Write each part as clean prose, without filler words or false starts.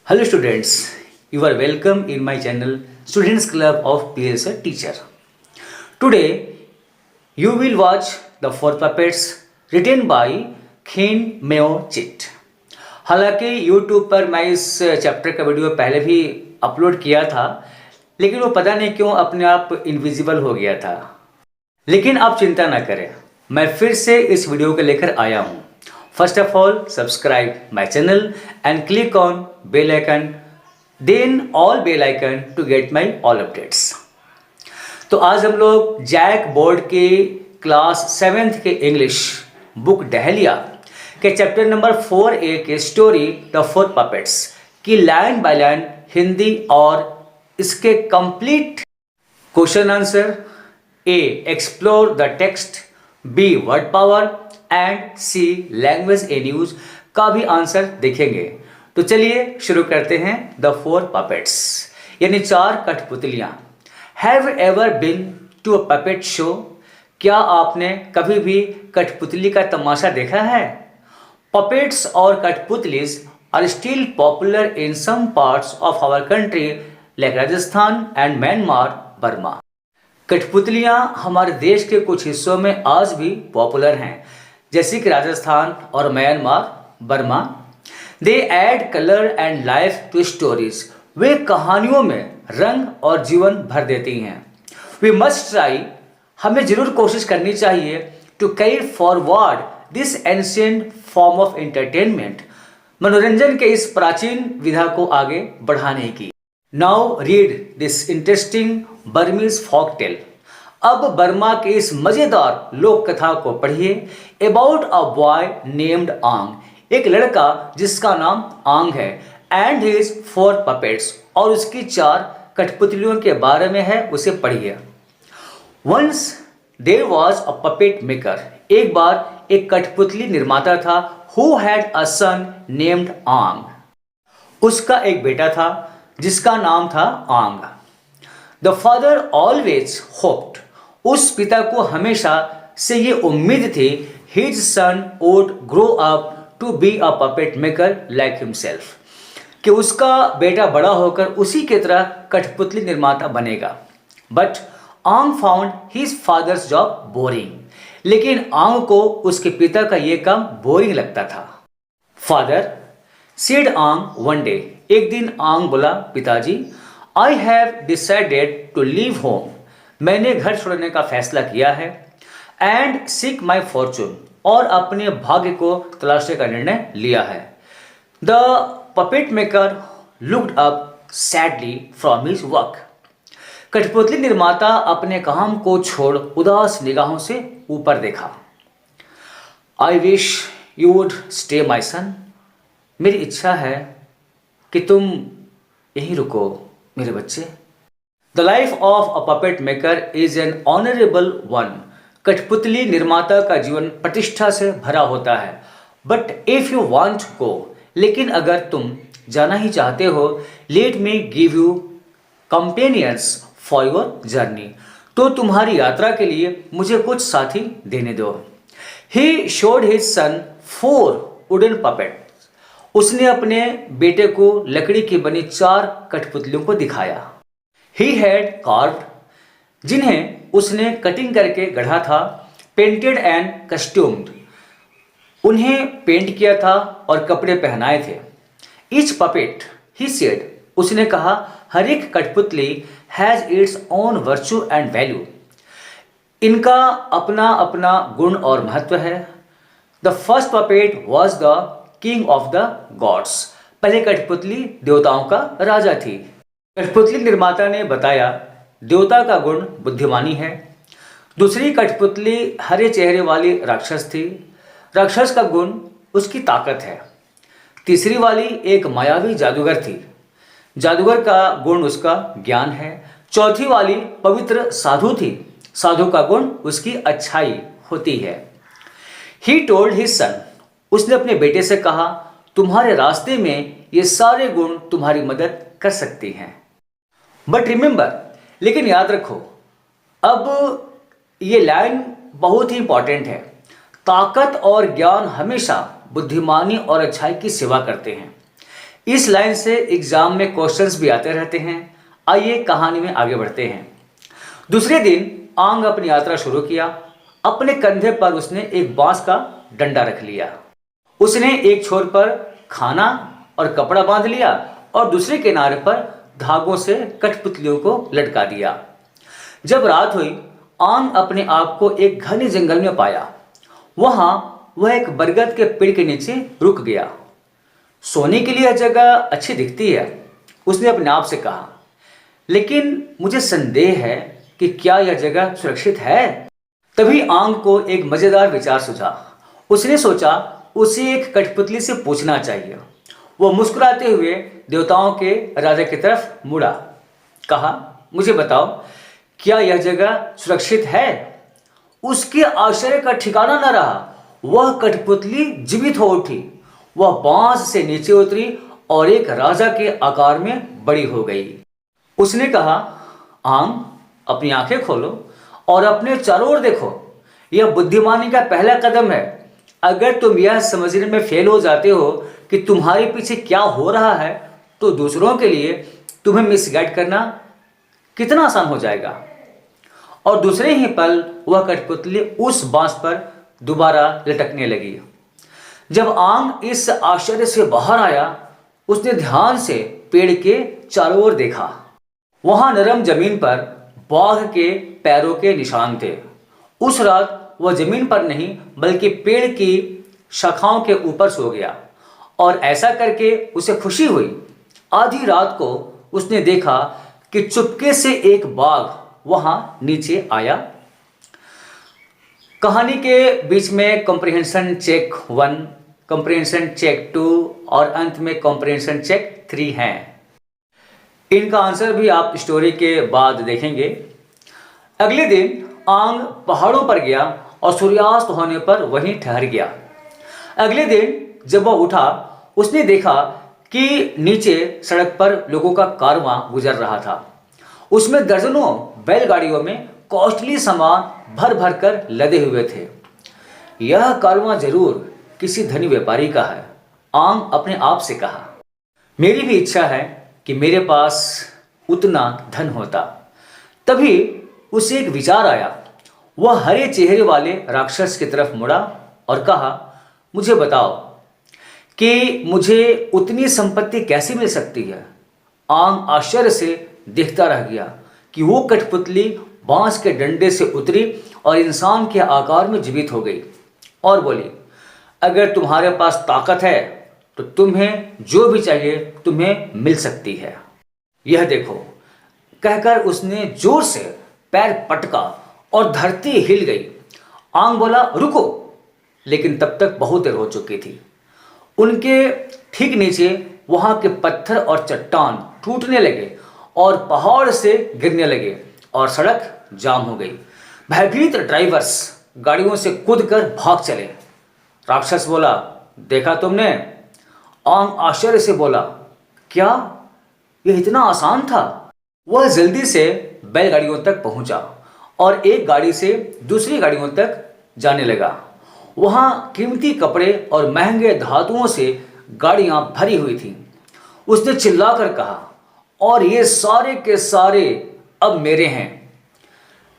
Hello students, you are welcome in my channel Students Club of PSA Teacher. Today you will watch the four puppets written by Khin Meo Chit. हालांकि YouTube पर मैं इस chapter का video पहले भी upload किया था, लेकिन वो पता नहीं क्यों अपने आप इनविजिबल हो गया था। लेकिन आप चिंता ना करें, मैं फिर से इस वीडियो को लेकर आया हूँ। First of all, subscribe my channel and click on bell icon, then all bell icon to get my all updates. तो आज हम लोग जैक बोर्ड के क्लास 7th के इंग्लिश बुक डहलिया के चैप्टर नंबर 4A के स्टोरी द फोर पपेट्स की line by line Hindi और इसके complete question answer, A explore the text, B word power and C language in use का भी answer देखेंगे। तो चलिए शुरू करते हैं। द फोर पपेट्स यानी चार कठपुतलियां। Have ever been to a puppet show? क्या आपने कभी भी कठपुतली का तमाशा देखा है? पपेट्स और कठपुतलीज are still popular in some parts of our country like Rajasthan and Myanmar, Burma. कठपुतलियां हमारे देश के कुछ हिस्सों में आज भी पॉपुलर हैं, जैसे कि राजस्थान और Myanmar, Burma. They add colour and life to stories. वे कहानियों में रंग और जीवन भर देती हैं। वी मस्ट ट्राई, हमें जरूर कोशिश करनी चाहिए to carry forward this ancient form of entertainment, मनोरंजन के इस प्राचीन विधा को आगे बढ़ाने की। Now read this interesting Burmese folk tale. अब बर्मा के इस मजेदार लोक कथा को पढ़िए। अबाउट अ बॉय नेम्ड आंग, एक लड़का जिसका नाम आंग है, एंड हिज फोर पपेट्स, और उसकी चार कठपुतलियों के बारे में है, उसे पढ़िए। Once there was a puppet maker, एक बार एक कठपुतली निर्माता था। Who had a son named Aung, उसका एक बेटा था जिसका नाम था आंग। द फादर ऑलवेज होप्ड, उस पिता को हमेशा से ये उम्मीद थी, his son would grow up to be a puppet maker like himself, कि उसका बेटा बड़ा होकर उसी की तरह कठपुतली निर्माता बनेगा। बट आंग found his father's job boring, लेकिन आंग को उसके पिता का ये काम बोरिंग लगता था। Father said Aung one day, एक दिन आंग बोला, पिताजी, I have decided to leave home, मैंने घर छोड़ने का फैसला किया है, एंड सीक माई फॉर्चून, और अपने भाग्य को तलाशने का निर्णय लिया है। The puppet maker looked up sadly from his work, कठपुतली निर्माता अपने काम को छोड़ उदास निगाहों से ऊपर देखा। I wish you would stay my son, मेरी इच्छा है कि तुम यहीं रुको मेरे बच्चे। The life of a puppet maker is an honourable one, कठपुतली निर्माता का जीवन प्रतिष्ठा से भरा होता है। But if you want go, लेकिन अगर तुम जाना ही चाहते हो, let me give you companions for your journey, तो तुम्हारी यात्रा के लिए मुझे कुछ साथी देने दो। He showed his son 4 wooden puppet, उसने अपने बेटे को लकड़ी की बनी 4 कठपुतलियों को दिखाया। ही हैड कार्व्ड, जिन्हें उसने कटिंग करके गढ़ा था। पेंटेड एंड कस्ट्यूम्ड, उन्हें पेंट किया था और कपड़े पहनाए थे। ईच पपेट, ही सेड, उसने कहा, हर एक कठपुतली has its own virtue and value, इनका अपना अपना गुण और महत्व है। The first puppet was the king of the gods, पहले कठपुतली देवताओं का राजा थी। कठपुतली निर्माता ने बताया, देवता का गुण बुद्धिमानी है। दूसरी कठपुतली हरे चेहरे वाली राक्षस थी, राक्षस का गुण उसकी ताकत है। तीसरी वाली एक मायावी जादूगर थी, जादूगर का गुण उसका ज्ञान है। चौथी वाली पवित्र साधु थी, साधु का गुण उसकी अच्छाई होती है। ही टोल्ड हिज सन, उसने अपने बेटे से कहा, तुम्हारे रास्ते में ये सारे गुण तुम्हारी मदद कर सकती हैं। बट रिमेंबर, लेकिन याद रखो, अब ये लाइन बहुत ही इंपॉर्टेंट है। ताकत और ज्ञान हमेशा बुद्धिमानी और अच्छाई की सेवा करते हैं। इस लाइन से एग्जाम में क्वेश्चंस भी आते रहते हैं। आइए कहानी में आगे बढ़ते हैं। दूसरे दिन आंग अपनी यात्रा शुरू किया। अपने कंधे पर उसने एक बांस का डंडा रख लिया। उसने एक छोर पर खाना और कपड़ा बांध लिया और दूसरे किनारे पर धागों से कठपुतलियों को लटका दिया। जब रात हुई, आंग अपने आप को एक घने जंगल में पाया। वहां वह एक बरगद के पेड़ के नीचे रुक गया। सोने के लिए यह जगह अच्छी दिखती है, उसने अपने आप से कहा, लेकिन मुझे संदेह है कि क्या यह जगह सुरक्षित है। तभी आंग को एक मजेदार विचार सूझा। उसने सोचा उसे एक कठपुतली से पूछना चाहिए। वो मुस्कुराते हुए देवताओं के राजा की तरफ मुड़ा। कहा, मुझे बताओ, क्या यह जगह सुरक्षित है? उसके आश्चर्य का ठिकाना न रहा। वह कठपुतली जीवित हो उठी। वह बांस से नीचे उतरी और एक राजा के आकार में बड़ी हो गई। उसने कहा, आंग, अपनी आंखें खोलो और अपने चारों ओर देखो। यह बुद्धिमानी का पहला कदम है। अगर तुम यह समझने में फेल हो जाते हो कि तुम्हारे पीछे क्या हो रहा है, तो दूसरों के लिए तुम्हें मिसगाइड करना कितना आसान हो जाएगा। और दूसरे ही पल वह कठपुतली उस बांस पर दोबारा लटकने लगी। जब आंग इस आश्चर्य से बाहर आया, उसने ध्यान से पेड़ के चारों ओर देखा। वहां नरम जमीन पर बाघ के पैरों के निशान थे। उस रात वह जमीन पर नहीं बल्कि पेड़ की शाखाओं के ऊपर सो गया और ऐसा करके उसे खुशी हुई। आधी रात को उसने देखा कि चुपके से एक बाघ वहां नीचे आया। कहानी के बीच में कॉम्प्रिहेंशन चेक 1, कॉम्प्रिहेंशन चेक 2 और अंत में कॉम्प्रिहेंशन चेक 3 हैं। इनका आंसर भी आप स्टोरी के बाद देखेंगे। अगले दिन आंग पहाड़ों पर गया और सूर्यास्त होने पर वहीं ठहर गया। अगले दिन जब वह उठा, उसने देखा कि नीचे सड़क पर लोगों का कारवां गुजर रहा था। उसमें दर्जनों बैलगाड़ियों में कॉस्टली सामान भर भर कर लदे हुए थे। यह कारवां जरूर किसी धनी व्यापारी का है, आंग अपने आप से कहा। मेरी भी इच्छा है कि मेरे पास उतना धन होता। तभी उसे एक विचार आया। वह हरे चेहरे वाले राक्षस की तरफ मुड़ा और कहा, मुझे बताओ कि मुझे उतनी संपत्ति कैसे मिल सकती है। आंग आश्चर्य से देखता रह गया कि वो कठपुतली बांस के डंडे से उतरी और इंसान के आकार में जीवित हो गई और बोली, अगर तुम्हारे पास ताकत है तो तुम्हें जो भी चाहिए तुम्हें मिल सकती है। यह देखो, कहकर उसने जोर से पैर पटका और धरती हिल गई। आंग बोला, रुको, लेकिन तब तक बहुत देर हो चुकी थी। उनके ठीक नीचे वहां के पत्थर और चट्टान टूटने लगे और पहाड़ से गिरने लगे और सड़क जाम हो गई। भयभीत ड्राइवर्स गाड़ियों से कूदकर भाग चले। राक्षस बोला, देखा तुमने? आंग आश्चर्य से बोला, क्या यह इतना आसान था? वह जल्दी से बैलगाड़ियों तक पहुंचा और एक गाड़ी से दूसरी गाड़ियों तक जाने लगा। वहां कीमती कपड़े और महंगे धातुओं से गाड़ियां भरी हुई थीं। उसने चिल्लाकर कहा, और ये सारे के सारे अब मेरे हैं।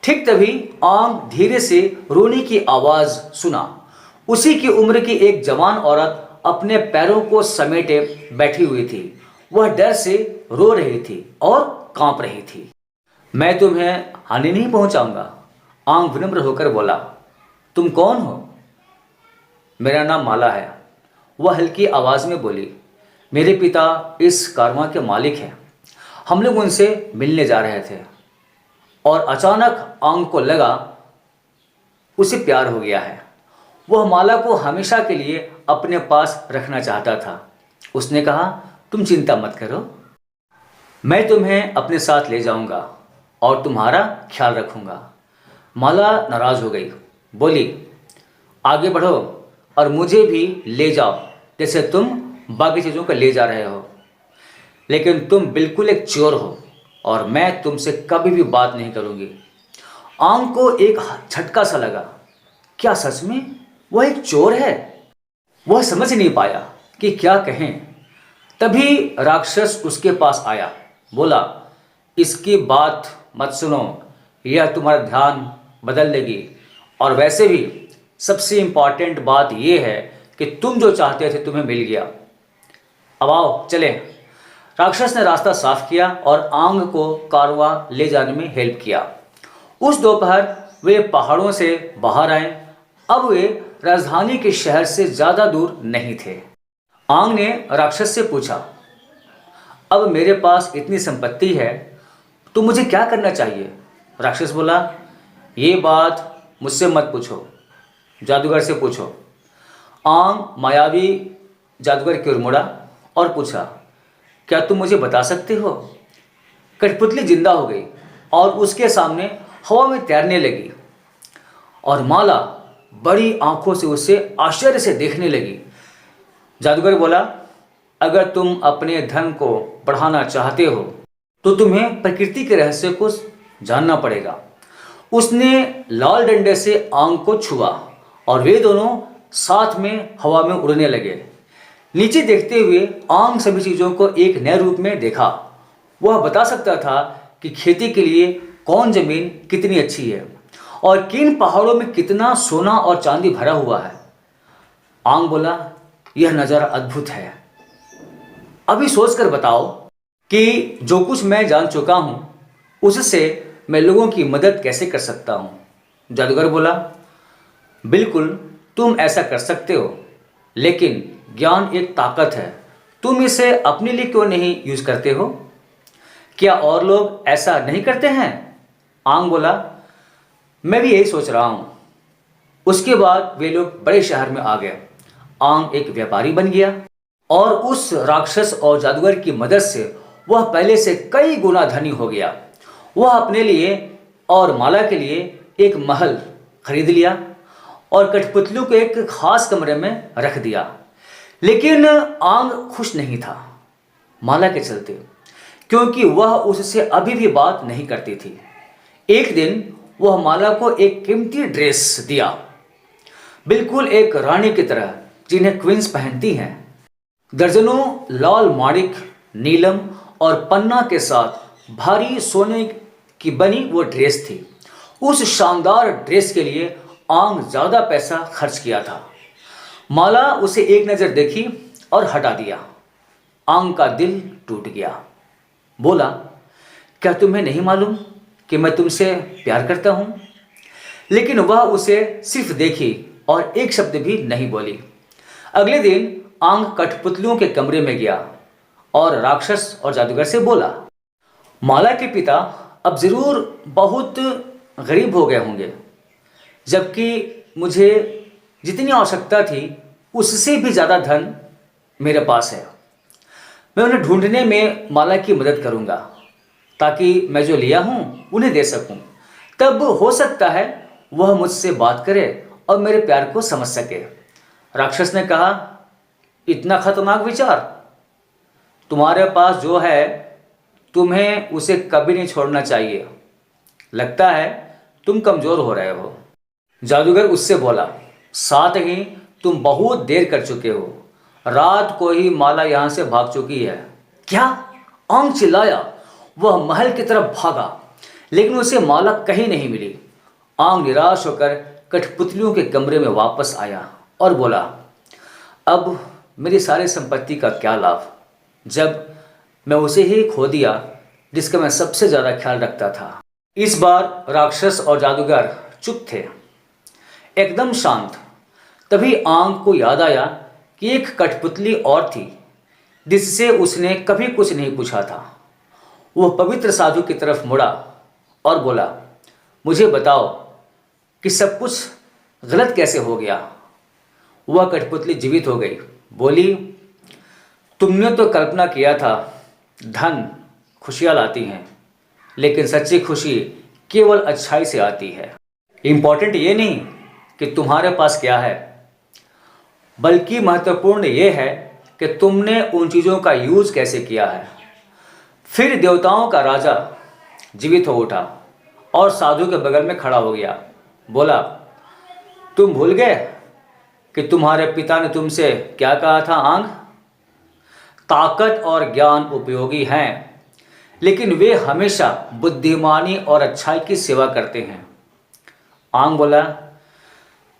ठीक तभी आंग धीरे से रोने की आवाज सुना। उसी की उम्र की एक जवान औरत अपने पैरों को समेटे बैठी हुई थी। वह डर से रो रही थी और कांप रही थी। मैं तुम्हें हानि नहीं पहुंचाऊंगा, आंग विनम्र होकर बोला। तुम कौन हो? मेरा नाम माला है, वह हल्की आवाज में बोली। मेरे पिता इस कारवां के मालिक हैं। हम लोग उनसे मिलने जा रहे थे और अचानक आंग को लगा उसे प्यार हो गया है। वह माला को हमेशा के लिए अपने पास रखना चाहता था। उसने कहा, तुम चिंता मत करो, मैं तुम्हें अपने साथ ले जाऊंगा और तुम्हारा ख्याल रखूंगा। माला नाराज हो गई, बोली, आगे बढ़ो और मुझे भी ले जाओ जैसे तुम बाकी चीज़ों को ले जा रहे हो। लेकिन तुम बिल्कुल एक चोर हो और मैं तुमसे कभी भी बात नहीं करूंगी। आंग को एक झटका सा लगा। क्या सच में वह एक चोर है? वह समझ नहीं पाया कि क्या कहें। तभी राक्षस उसके पास आया, बोला, इसकी बात मत सुनो, यह तुम्हारा ध्यान बदल देगी। और वैसे भी सबसे इम्पॉर्टेंट बात यह है कि तुम जो चाहते थे तुम्हें मिल गया। अब आओ चले। राक्षस ने रास्ता साफ किया और आंग को कारवां ले जाने में हेल्प किया। उस दोपहर वे पहाड़ों से बाहर आए। अब वे राजधानी के शहर से ज्यादा दूर नहीं थे। आंग ने राक्षस से पूछा, अब मेरे पास इतनी संपत्ति है तो मुझे क्या करना चाहिए? राक्षस बोला, ये बात मुझसे मत पूछो, जादूगर से पूछो। आंग मायावी जादूगर की ओर मुड़ा और पूछा, क्या तुम मुझे बता सकते हो? कठपुतली जिंदा हो गई और उसके सामने हवा में तैरने लगी और माला बड़ी आंखों से उसे आश्चर्य से देखने लगी। जादूगर बोला, अगर तुम अपने धन को बढ़ाना चाहते हो तो तुम्हें प्रकृति के रहस्य को जानना पड़ेगा। उसने लाल डंडे से आंग को छुआ और वे दोनों साथ में हवा में उड़ने लगे। नीचे देखते हुए आंग सभी चीज़ों को एक नए रूप में देखा। वह बता सकता था कि खेती के लिए कौन जमीन कितनी अच्छी है और किन पहाड़ों में कितना सोना और चांदी भरा हुआ है। आंग बोला, यह नज़ारा अद्भुत है। अभी सोचकर बताओ कि जो कुछ मैं जान चुका हूँ उससे मैं लोगों की मदद कैसे कर सकता हूँ? जादूगर बोला, बिल्कुल तुम ऐसा कर सकते हो, लेकिन ज्ञान एक ताकत है, तुम इसे अपने लिए क्यों नहीं यूज करते हो? क्या और लोग ऐसा नहीं करते हैं? आंग बोला, मैं भी यही सोच रहा हूं। उसके बाद वे लोग बड़े शहर में आ गए। आंग एक व्यापारी बन गया और उस राक्षस और जादूगर की मदद से वह पहले से कई गुना धनी हो गया। वह अपने लिए और माला के लिए एक महल खरीद लिया और कठपुतलियों को एक खास कमरे में रख दिया। लेकिन आंग खुश नहीं था माला के चलते, क्योंकि वह उससे अभी भी बात नहीं करती थी। एक दिन वह माला को एक कीमती ड्रेस दिया, बिल्कुल एक रानी की तरह जिन्हें क्वींस पहनती हैं। दर्जनों लाल माणिक, नीलम और पन्ना के साथ भारी सोने की बनी वो ड्रेस थी। उस शानदार ड्रेस के लिए आंग ज्यादा पैसा खर्च किया था। माला उसे एक नजर देखी और हटा दिया। आंग का दिल टूट गया। बोला, क्या तुम्हें नहीं मालूम कि मैं तुमसे प्यार करता हूं? लेकिन वह उसे सिर्फ देखी और एक शब्द भी नहीं बोली। अगले दिन आंग कठपुतलियों के कमरे में गया और राक्षस और जादूगर से बोला, माला के पिता अब जरूर बहुत गरीब हो गए होंगे, जबकि मुझे जितनी आवश्यकता थी उससे भी ज़्यादा धन मेरे पास है। मैं उन्हें ढूंढने में माला की मदद करूंगा ताकि मैं जो लिया हूं उन्हें दे सकूं। तब हो सकता है वह मुझसे बात करे और मेरे प्यार को समझ सके। राक्षस ने कहा, इतना खतरनाक विचार? तुम्हारे पास जो है तुम्हें उसे कभी नहीं छोड़ना चाहिए। लगता है तुम कमजोर हो रहे हो। जादूगर उससे बोला, साथ ही तुम बहुत देर कर चुके हो। रात को ही माला यहां से भाग चुकी है। क्या? आंग चिल्लाया। वह महल की तरफ भागा, लेकिन उसे माला कहीं नहीं मिली। आंग निराश होकर कठपुतलियों के कमरे में वापस आया और बोला, अब मेरी सारी संपत्ति का क्या लाभ, जब मैं उसे ही खो दिया जिसका मैं सबसे ज्यादा ख्याल रखता था। इस बार राक्षस और जादूगर चुप थे, एकदम शांत। तभी आंग को याद आया कि एक कठपुतली और थी जिससे उसने कभी कुछ नहीं पूछा था। वह पवित्र साधु की तरफ मुड़ा और बोला, मुझे बताओ कि सब कुछ गलत कैसे हो गया? वह कठपुतली जीवित हो गई, बोली, तुमने तो कल्पना किया था धन खुशियाँ लाती हैं, लेकिन सच्ची खुशी केवल अच्छाई से आती है। इम्पॉर्टेंट ये नहीं कि तुम्हारे पास क्या है, बल्कि महत्वपूर्ण ये है कि तुमने उन चीज़ों का यूज कैसे किया है। फिर देवताओं का राजा जीवित हो उठा और साधु के बगल में खड़ा हो गया। बोला, तुम भूल गए कि तुम्हारे पिता ने तुमसे क्या कहा था आंग? ताकत और ज्ञान उपयोगी हैं, लेकिन वे हमेशा बुद्धिमानी और अच्छाई की सेवा करते हैं। आंग बोला,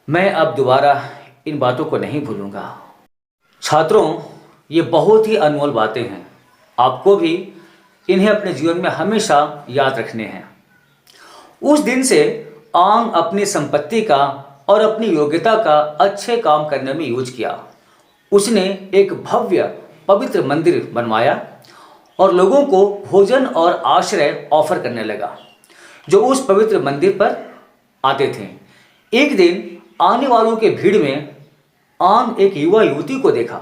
मैं अब दोबारा इन बातों को नहीं भूलूंगा। छात्रों, ये बहुत ही अनमोल बातें हैं। आपको भी इन्हें अपने जीवन में हमेशा याद रखने हैं। उस दिन से आंग अपनी संपत्ति का और अपनी योग्यता का अच्छे काम करने में यूज किया। उसने एक भव्य पवित्र मंदिर बनवाया और लोगों को भोजन और आश्रय ऑफर करने लगा जो उस पवित्र मंदिर पर आते थे। एक दिन आने वालों के भीड़ में आंग एक युवा युवती को देखा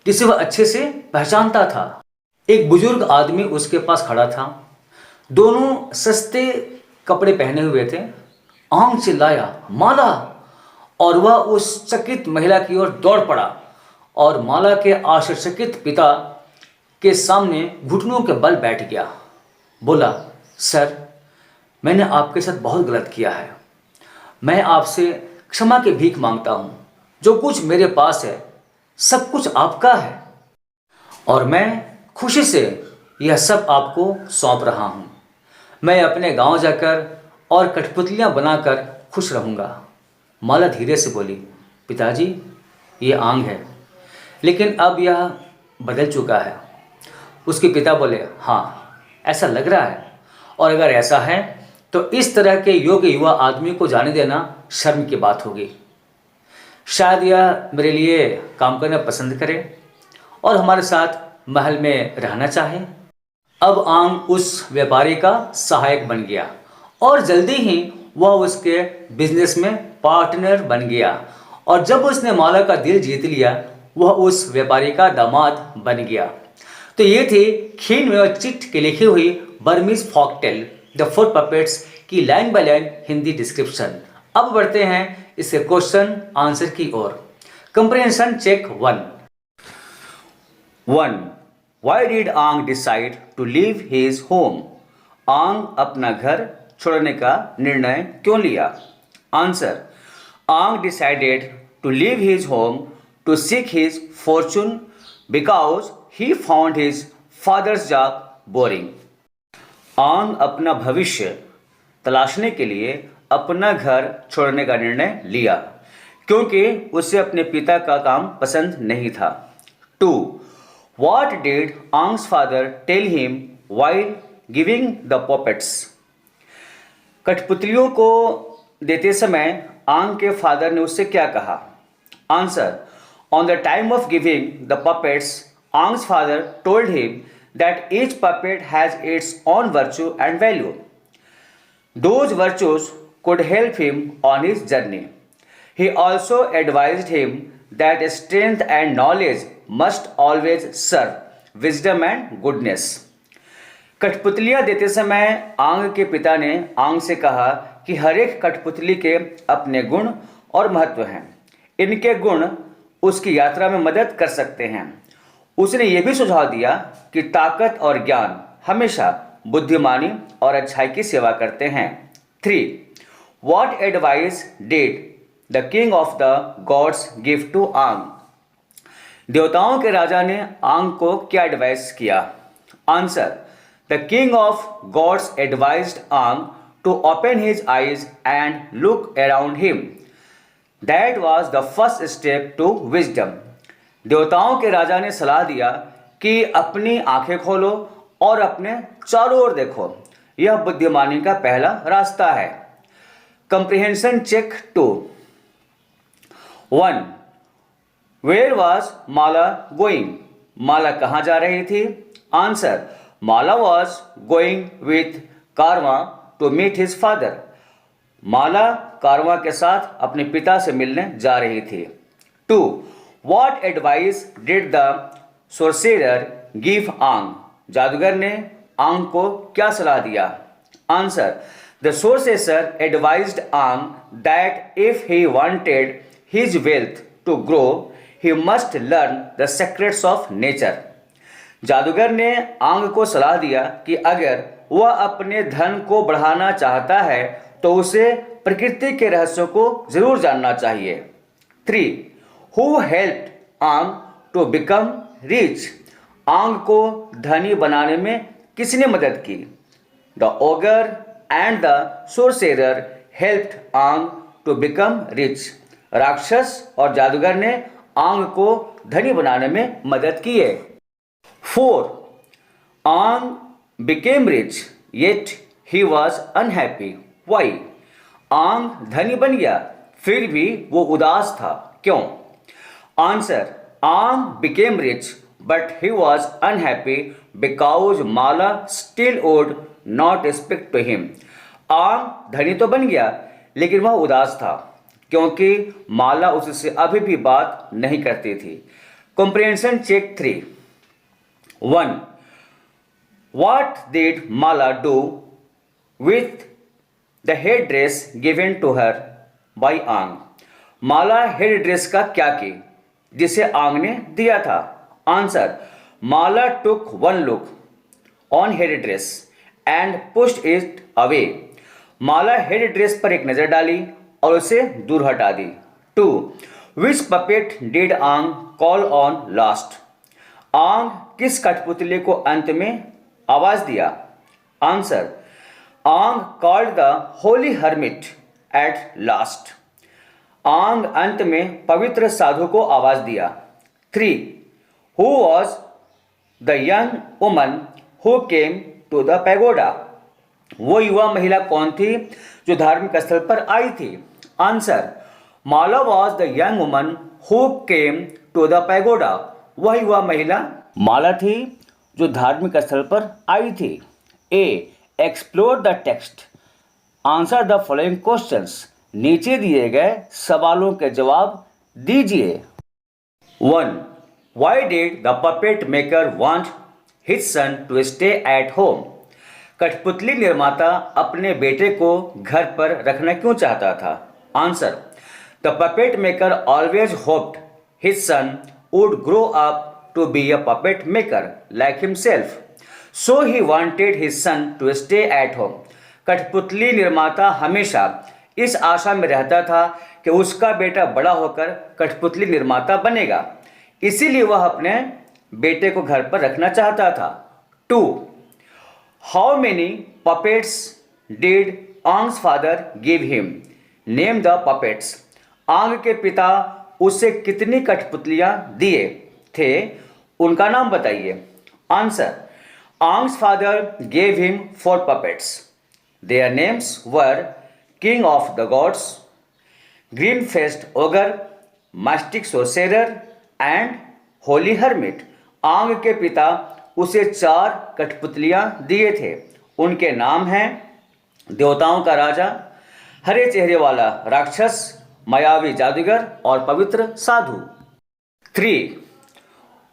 जिसे वह अच्छे से पहचानता था। एक बुजुर्ग आदमी उसके पास खड़ा था। दोनों सस्ते कपड़े पहने हुए थे। आंग चिल्लाया, माला! और वह उस चकित महिला की ओर दौड़ पड़ा और माला के आश्चर्यचकित पिता के सामने घुटनों के बल बैठ गया। बोला, सर, मैंने आपके साथ बहुत गलत किया है। मैं आपसे क्षमा की भीख मांगता हूँ। जो कुछ मेरे पास है सब कुछ आपका है और मैं खुशी से यह सब आपको सौंप रहा हूँ। मैं अपने गांव जाकर और कठपुतलियाँ बनाकर खुश रहूँगा। माला धीरे से बोली, पिताजी, ये आंग है, लेकिन अब यह बदल चुका है। उसके पिता बोले, हाँ, ऐसा लग रहा है, और अगर ऐसा है तो इस तरह के योग्य युवा आदमी को जाने देना शर्म की बात होगी। शायद यह मेरे लिए काम करना पसंद करे और हमारे साथ महल में रहना चाहे। अब आंग उस व्यापारी का सहायक बन गया और जल्दी ही वह उसके बिजनेस में पार्टनर बन गया। और जब उसने माला का दिल जीत लिया, वह उस व्यापारी का दामाद बन गया। तो ये थी खीन मेवाचिट की लिखी हुई Burmese folktale the four puppets की line by line Hindi description. अब बढ़ते हैं इसके क्वेश्चन आंसर की ओर। Comprehension check 1। Why did Aang decide to leave his home? आंग अपना घर छोड़ने का निर्णय क्यों लिया? आंसर, आंग decided to leave his home to seek his fortune because he found his father's job boring. आंग अपना भविष्य तलाशने के लिए अपना घर छोड़ने का निर्णय लिया क्योंकि उसे अपने पिता का काम पसंद नहीं था। 2. What did Aang's father tell him while giving the puppets? कठपुतलियों को देते समय आंग के फादर ने उससे क्या कहा? Answer, on the time of giving the puppets, Aang's father told him that each puppet has its own virtue and value. Those virtues could help him on his journey. He also advised him that strength and knowledge must always serve wisdom and goodness. कठपुतलियाँ देते समय आंग के पिता ने Aung से कहा कि हर एक कठपुतली के अपने गुण और महत्व हैं। इनके गुण उसकी यात्रा में मदद कर सकते हैं। उसने ये भी सुझाव दिया कि ताकत और ज्ञान हमेशा बुद्धिमानी और अच्छाई की सेवा करते हैं। 3. What advice did the king of the gods give to Aang? देवताओं के राजा ने आंग को क्या एडवाइस किया? Answer, the king of gods advised Aung to open his eyes and look around him. That was the first step to wisdom. देवताओं के राजा ने सलाह दिया कि अपनी आंखें खोलो और अपने चारों ओर देखो। यह बुद्धिमानी का पहला रास्ता है। Comprehension check 2। 1. Where was Mala going? Mala कहाँ जा रही थी? Answer, Mala was going with caravan to meet his father. Mala caravan के साथ अपने पिता से मिलने जा रही थी। 2. What advice did the sorcerer give Aang? जादूगर ने आंग को क्या सलाह दिया? Answer, the sorcerer advised Aang that if he wanted his wealth to grow, he must learn the secrets of nature. जादूगर ने आंग को सलाह दिया कि अगर वह अपने धन को बढ़ाना चाहता है तो उसे प्रकृति के रहस्यों को जरूर जानना चाहिए। 3. Who helped Aang to become rich? आंग को धनी बनाने में किसने मदद की? The ogre and the sorcerer helped Aung to become rich. राक्षस और जादूगर ने आंग को धनी बनाने में मदद की है। 4. Aung became rich yet he was unhappy. Why? Aung धनी बन गया फिर भी वो उदास था, क्यों? Answer: Aung became rich but he was unhappy because Mala still would not respect to him. Aung धनी तो बन गया लेकिन वह उदास था क्योंकि माला उससे अभी भी बात नहीं करती थी। Comprehension check 3. 1. What did Mala do with the headdress given to her by Ang? Mala head dress का क्या की जिसे आंग ने दिया था? Answer: Mala took one look on head dress and pushed it away. Mala head dress पर एक नजर डाली और उसे दूर हटा दी। 2. विच पपेट डिड आंग कॉल ऑन लास्ट? आंग किस कठपुतली को अंत में आवाज दिया? Answer: Aung called the holy hermit at last. Aung अंत में पवित्र साधु को आवाज दिया। 3. Who was the young woman who came to the pagoda? वो युवा महिला कौन थी जो धार्मिक स्थल पर आई थी? Answer: Mala was the young woman who came to the pagoda. वह युवा महिला माला थी जो धार्मिक स्थल पर आई थी। A. Explore the text, answer the following questions. नीचे दिए गए सवालों के जवाब दीजिए। 1. Why did the puppet maker want his son to stay at home? कठपुतली निर्माता अपने बेटे को घर पर रखना क्यों चाहता था? Answer: the puppet maker always hoped his son would grow up to be a puppet maker like himself, so he wanted his son to stay at home. कठपुतली निर्माता हमेशा इस आशा में रहता था कि उसका बेटा बड़ा होकर कठपुतली निर्माता बनेगा, इसीलिए वह अपने बेटे को घर पर रखना चाहता था। 2. How many puppets did Ang's father give him? Name the puppets. आंग के पिता उसे कितनी कठपुतलियां दिए थे, उनका नाम बताइए। Answer: Aung's father gave him 4 puppets. Their names were King of the Gods, Green-faced Ogre, Mystic Sorcerer and Holy Hermit. आंग के पिता उसे 4 कठपुतलियां दिए थे। उनके नाम हैं देवताओं का राजा, हरे चेहरे वाला राक्षस, मायावी जादूगर और पवित्र साधु। 3.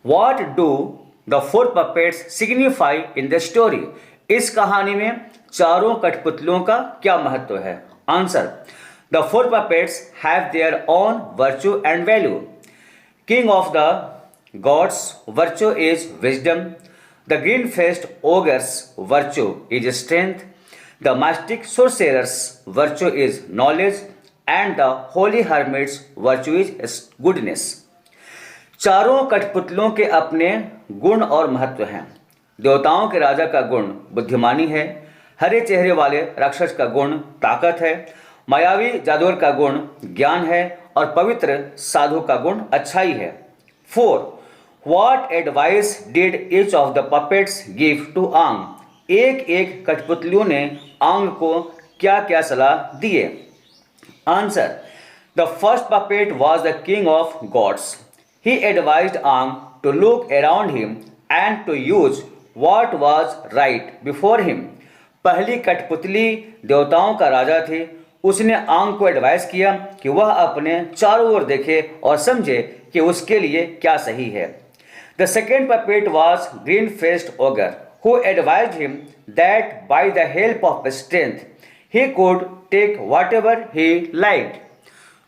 What do the 4 puppets signify in the story? इस कहानी में चारों कठपुतलियों का क्या महत्व है? Answer: The 4 puppets have their own virtue and value. King of the gods virtue is wisdom. The green-faced ogre's virtue is strength. The mystic sorcerer's virtue is knowledge, and the holy hermit's virtue is goodness. चारों कठपुतलों के अपने गुण और महत्व हैं। देवताओं के राजा का गुण बुद्धिमानी है, हरे चेहरे वाले राक्षस का गुण ताकत है, मायावी जादूगर का गुण ज्ञान है और पवित्र साधु का गुण अच्छाई है। 4. What advice did each of the puppets give to Ang? एक एक कठपुतलियों ने आंग को क्या क्या सलाह दिए? Answer: The first puppet was the king of gods. He advised Ang to look around him and to use what was right before him. पहली कठपुतली देवताओं का राजा थी। उसने आंग को एडवाइस किया कि वह अपने चारों ओर देखे और समझे कि उसके लिए क्या सही है। The second puppet was green-faced ogre, who advised him that by the help of strength he could take whatever he liked.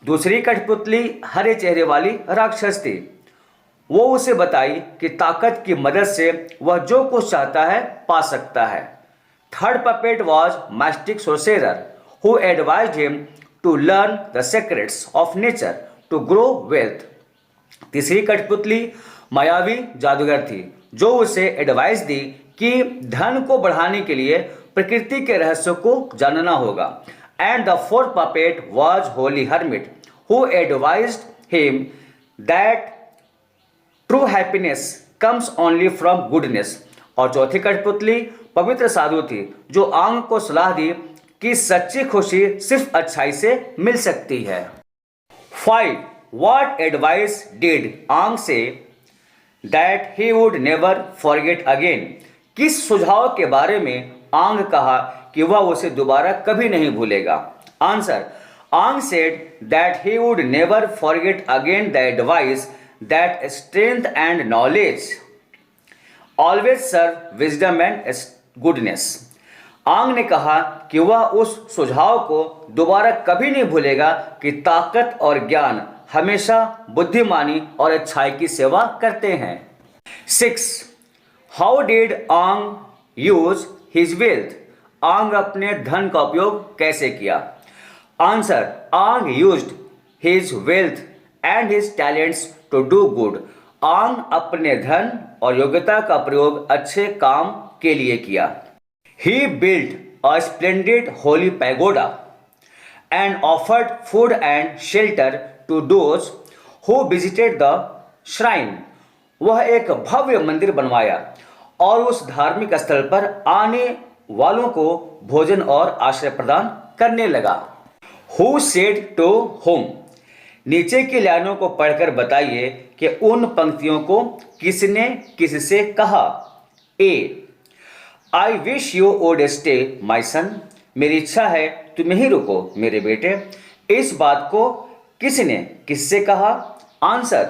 दूसरी कठपुतली हरे चेहरे वाली राक्षस थी। वो उसे बताई कि ताकत की मदद से वह जो कुछ चाहता है पा सकता है। Third puppet was mystic sorcerer, who advised him to learn the secrets of nature to grow wealth. तीसरी कठपुतली मायावी जादूगर थी। जो उसे एडवाइस दी कि धन को बढ़ाने के लिए प्रकृति के रहस्यों को जानना होगा। And the fourth puppet was Holi hermit who advised him that true happiness comes only from goodness. और चौथी कठपुतली पवित्र साधु थी जो आंग को सलाह दी कि सच्ची खुशी सिर्फ अच्छाई से मिल सकती है। 5. What advice did आंग से that he would never forget again? किस सुझाव के बारे में आंग कहा कि वह उसे दोबारा कभी नहीं भूलेगा? आंसर, आंग said that he would never forget again the advice that strength and knowledge always serve wisdom and goodness. आंग ने कहा कि वह उस सुझाव को दोबारा कभी नहीं भूलेगा कि ताकत और ज्ञान हमेशा बुद्धिमानी और अच्छाई की सेवा करते हैं। 6. How did Aung use his wealth? Aung अपने धन का उपयोग कैसे किया? Answer, Aung used his wealth and his talents to do good. Aung अपने धन और योग्यता का प्रयोग अच्छे काम के लिए किया। He built a splendid holy pagoda and offered food and shelter to those who visited the shrine. वह एक भव्य मंदिर बनवाया और उस धार्मिक स्थल पर आने वालों को भोजन और आश्रय प्रदान करने लगा। Who said to whom? नीचे की लाइनों को पढ़कर बताइए कि उन पंक्तियों को किसने किससे कहा। A. I wish you would stay, my son. मेरी इच्छा है तुम ही रुको मेरे बेटे। इस बात को किसने किससे कहा? Answer,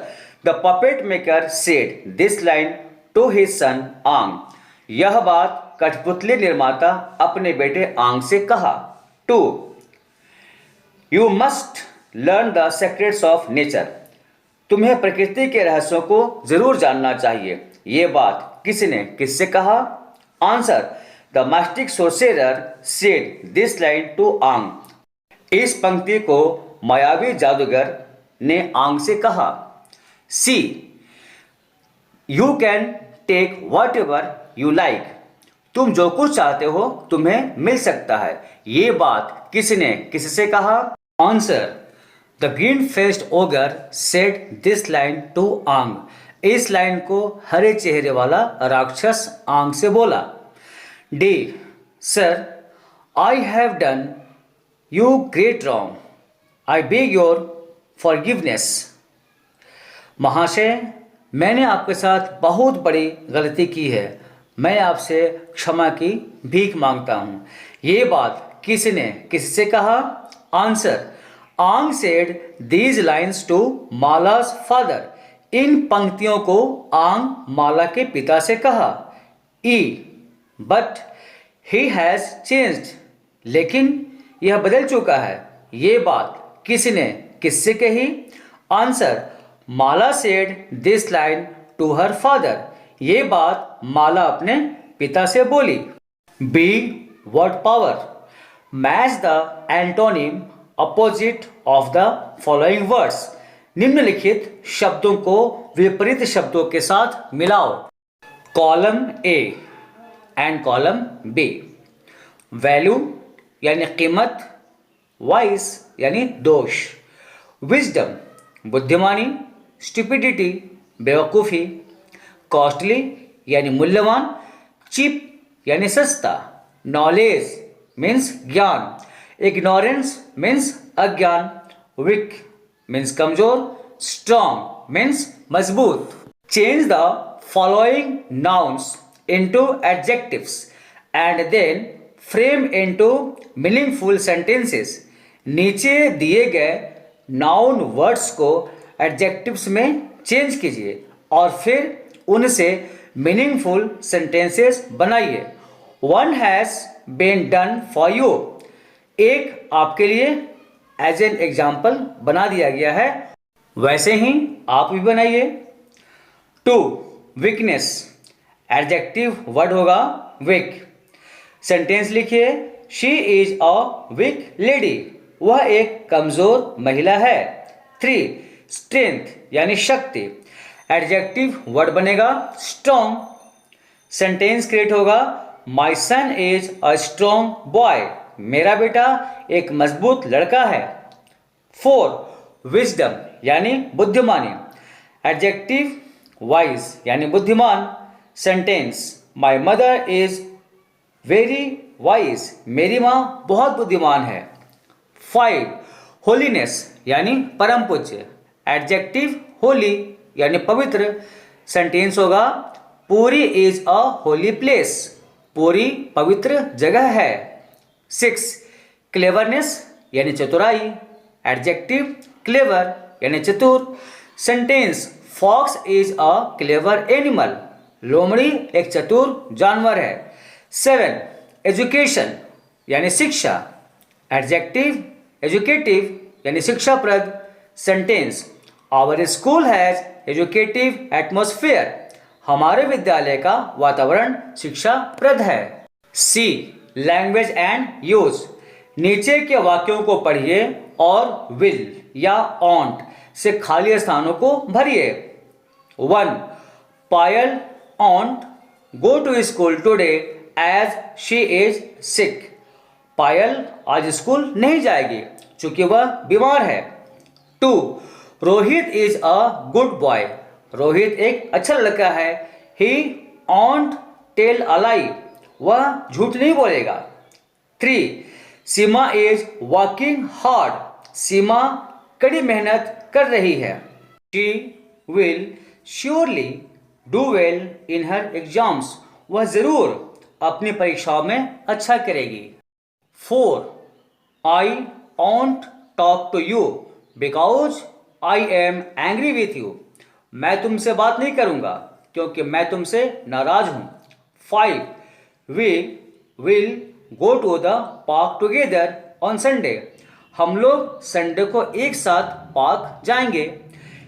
the puppet maker said this line to his son Aung. यह बात कठपुतली निर्माता अपने बेटे आंग से कहा। 2. You must learn the secrets of nature. तुम्हें प्रकृति के रहस्यों को जरूर जानना चाहिए। ये बात किसने किससे कहा? Answer, the mystic sorcerer said this line to Aung. इस पंक्ति को मायावी जादूगर ने आंग से कहा। C. You can take whatever you like. तुम जो कुछ चाहते हो तुम्हें मिल सकता है। ये बात किसने किससे कहा? Answer, the green faced ogre said this line to Aung. इस लाइन को हरे चेहरे वाला राक्षस आंग से बोला। D. Sir, I have done you great wrong, I beg your forgiveness. महाशय, मैंने आपके साथ बहुत बड़ी गलती की है, मैं आपसे क्षमा की भीख मांगता हूँ। ये बात किसने किससे कहा? Answer, Aung said these lines to Mala's father. इन पंक्तियों को आंग माला के पिता से कहा। E. But he has changed. लेकिन यह बदल चुका है। ये बात किसने किससे कही? Answer, Mala said this line to her father. ये बात माला अपने पिता से बोली। B. Word power. Match the antonym opposite of the following words. निम्नलिखित शब्दों को विपरीत शब्दों के साथ मिलाओ। Column A and column B. Value यानी कीमत, वाइस यानी दोष, विजडम बुद्धिमानी, स्टुपिडिटी बेवकूफ़ी, कॉस्टली यानी मूल्यवान, चीप यानी सस्ता, नॉलेज मीन्स ज्ञान, इग्नोरेंस मीन्स अज्ञान, वीक मीन्स कमजोर, स्ट्रॉन्ग मीन्स मजबूत। Change the following nouns into adjectives and then frame into meaningful sentences। नीचे दिए गए नाउन वर्ड्स को एडजेक्टिव्स में चेंज कीजिए और फिर उनसे मीनिंगफुल सेंटेंसेस बनाइए। One has been done for you. एक आपके लिए एज एन एग्जाम्पल बना दिया गया है, वैसे ही आप भी बनाइए। 2. वीकनेस। एडजेक्टिव वर्ड होगा वीक। सेंटेंस लिखिए, she is a weak lady. वह एक कमजोर महिला है। 3. स्ट्रेंथ यानी शक्ति। एडजेक्टिव वर्ड बनेगा स्ट्रॉन्ग, सेंटेंस क्रिएट होगा my son is a strong boy, मेरा बेटा एक मजबूत लड़का है। 4 विजडम यानी बुद्धिमानी, एडजेक्टिव वाइज यानी बुद्धिमान, sentence my mother is very wise, मेरी माँ बहुत बुद्धिमान है। 5 होलीनेस यानी परम पूज्य, एडजेक्टिव होली यानी पवित्र, सेंटेंस होगा पूरी इज अ होली प्लेस, पूरी पवित्र जगह है। 6 क्लेवरनेस यानी चतुराई, एडजेक्टिव क्लेवर यानी चतुर, sentence fox is a clever animal, लोमड़ी एक चतुर जानवर है। 7 एजुकेशन यानी शिक्षा, एडजेक्टिव एजुकेटिव यानी शिक्षाप्रद, sentence our school has educative atmosphere, हमारे विद्यालय का वातावरण शिक्षाप्रद है। सी लैंग्वेज एंड यूज, नीचे के वाक्यों को पढ़िए और विल या ऑन्ट से खाली स्थानों को भरिए। 1 Payal won't go to school today as she is sick, Payal आज स्कूल नहीं जाएगी चूंकि वह बीमार है। 2 Rohit is a good boy, Rohit एक अच्छा लड़का है। ही ऑन्ट टेल अ लाई, वह झूठ नहीं बोलेगा। 3 Seema is working hard, Seema कड़ी मेहनत कर रही है। She will surely do well in her exams, वह जरूर अपनी परीक्षाओं में अच्छा करेगी। 4 I won't talk to you because I am angry with you, मैं तुमसे बात नहीं करूंगा क्योंकि मैं तुमसे नाराज हूं। 5 we will go to the park together on Sunday, हम लोग संडे को एक साथ पार्क जाएंगे।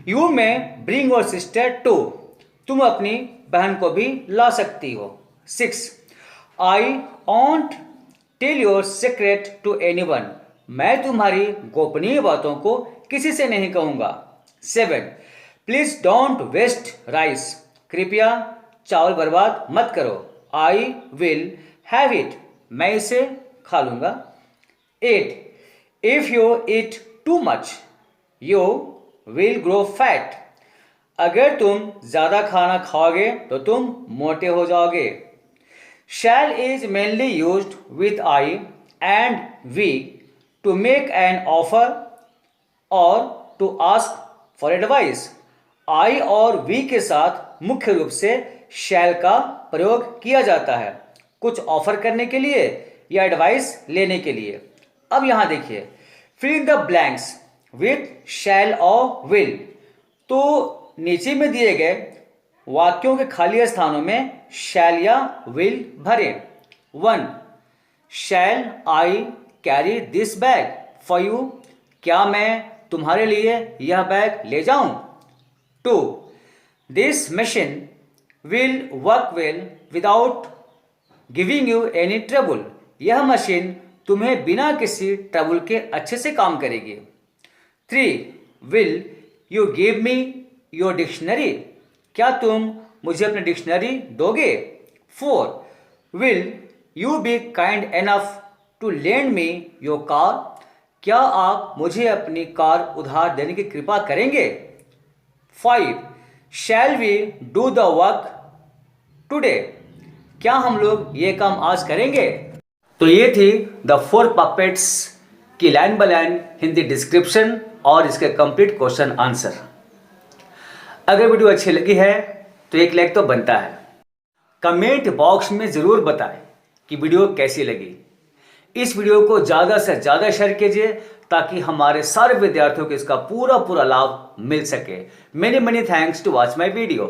यू में ब्रिंग योर सिस्टर टू, तुम अपनी बहन को भी ला सकती हो। 6 I won't tell your secret to anyone, मैं तुम्हारी गोपनीय बातों को किसी से नहीं कहूंगा। 7 प्लीज डोंट वेस्ट राइस, कृपया चावल बर्बाद मत करो। आई विल हैव इट, मैं इसे खा लूंगा। 8 if you eat too much you will grow fat, अगर तुम ज्यादा खाना खाओगे तो तुम मोटे हो जाओगे। Shall is mainly used with I and we to make an offer और to ask for advice, I और वी के साथ मुख्य रूप से शैल का प्रयोग किया जाता है कुछ ऑफर करने के लिए या एडवाइस लेने के लिए। अब यहां देखिए fill in the blanks with shall और विल, तो नीचे में दिए गए वाक्यों के खाली स्थानों में शैल या विल भरें। 1 shall I carry this bag for you, क्या मैं तुम्हारे लिए यह बैग ले जाऊं। 2 this machine will work well without giving you any trouble, यह मशीन तुम्हें बिना किसी ट्रबल के अच्छे से काम करेगी। 3 will you give me your dictionary, क्या तुम मुझे अपनी डिक्शनरी दोगे। 4 will you be kind enough to lend me your car, क्या आप मुझे अपनी कार उधार देने की कृपा करेंगे। 5 shall we do the work today, क्या हम लोग ये काम आज करेंगे। तो ये थी द 4 पपेट्स की line by line Hindi description और इसके कंप्लीट क्वेश्चन आंसर। अगर वीडियो अच्छी लगी है तो एक लाइक तो बनता है। कमेंट बॉक्स में ज़रूर बताएं कि वीडियो कैसी लगी। इस वीडियो को ज़्यादा से ज़्यादा शेयर कीजिए ताकि हमारे सारे विद्यार्थियों को इसका पूरा लाभ मिल सके। Many thanks to watch my video.